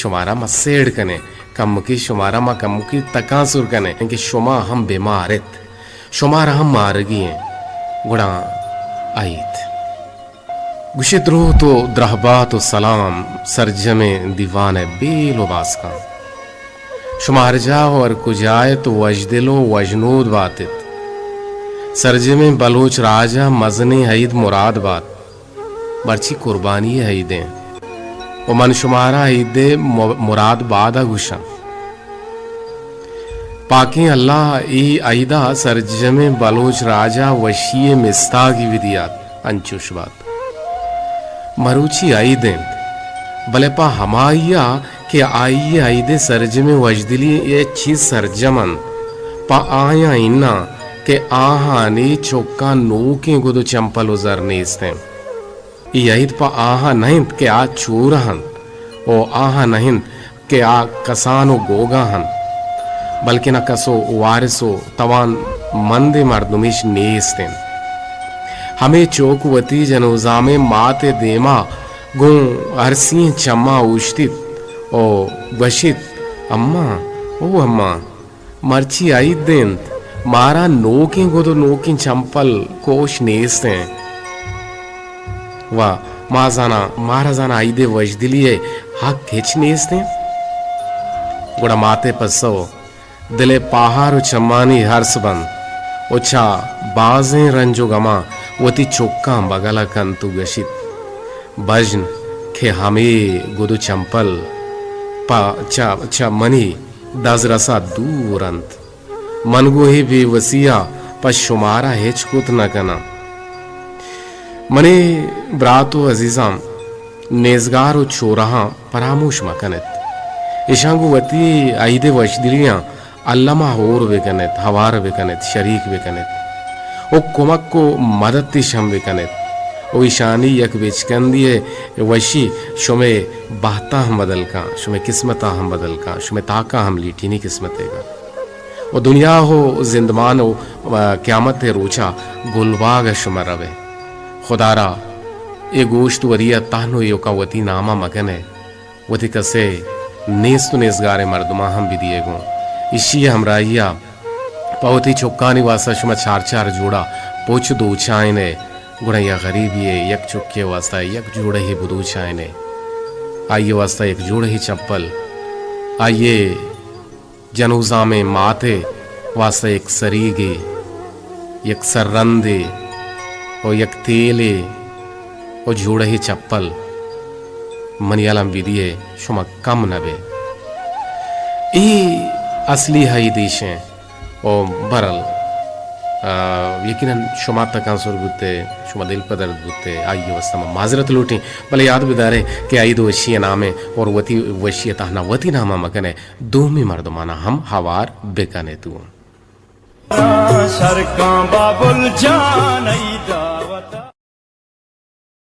शुमारा मा सेड़ कने कम की शुमारा मा कम की तकासुर कने कि शुमा हम बीमारित शुमारा हम मारगी हैं गुड़ा आईत गुशिद्रो तो द्रहबा तो सलाम सरजमे दीवान बेलो बासका शुमार जाओ और कुजाए तो वजदिलो वजनूद बातित सरजमे बलोच राजा मजने हईद मुराद बात बर्ची कुर्बानी हईदें वो मन शुमारा हईदे मुराद बादा गुशा पाके अल्लाह ई आईदा सरजमे बलोच राजा वशीए मिस्ता की विदियात अंचुश बात मरुची आईदें भले पा हमाइया के आइए आईदे सरजमे वजदिली ये चीज सरजमन पा आया इन्ना के आहानी चौका नो के गुदो चंपल उजर नेस्ते यहित पा आहा नहीं के आ चूरहन ओ आहा नहीं के आ कसानो गोगाहन बल्कि न कसो वारिसो तवान मंदे मर्दुमिश नेस्ते हमें चौकवती जनोजामे माते देमा गो अरसी चम्मा उश्तित ओ बशित अम्मा ओ अम्मा मर्ची आई देंत मारा नोकी गोदो नोकी चंपल कोश नेस्ते वा माजाना मारा जाना आईदे वजदिलिए हक खिच नेस्ते गुड़ा माते पसो दिले पहाड़ चम्मानी हर्ष बंद उच्छा बाजें रंजो गमा वती चौका बगला कंतु गशित बजन खे हमें गुदु चंपल पा चा चा मनी दजरसा दूरंत मनगो ही बेवसिया पर शुमारा हेचकुत न कना मने ब्रातो अजीजाम नेजगार चोरहा परामोश मकनत इशांगु वती आईदे वशदिलियां अल्लामा होर वेकनत हवार वेकनत शरीक वेकनत ओ कुमक को मदद शम वेकनत ओ ईशानी यक बेचकन दिए वशी शुमे बहता हम बदल का शुमे किस्मता हम बदल का शुमे ताका हम लीठीनी किस्मतेगा वो दुनिया हो जिंदमान हो क्यामत है रोचा गुलबाग शुमा रवे खुदारा ए गोश्त वरिया ताहनो यो का वती नामा मगन है वती कसे नेस तो नेसगारे मर्दमा हम भी दिए गो इसी हमराइया पवती चौकानी वासा शुमा चार चार जोड़ा पोच दो चायने गुड़ैया गरीबी है यक चुक्के वास्ता यक जोड़े ही बुदू चायने आइए वास्ता एक जोड़े ही चप्पल आइए जनूजा में माते वास्ता एक सरीगे एक सर्रंदे और एक तेले और जोड़े ही चप्पल मनियालम विदिए शुमा कम नबे ई असली है देश हैं और बरल यकीनन शुमा तक आंसर बुते शुमा दिल पर दर्द बुते आइए वास्ता में माजरत लूटी भले याद बिदारे कि आई दो वशिया नामे और वती वशिया ताहना वती नामा मकने दो में मर्दमाना हम हवार बेकने तू शरका बाबुल जान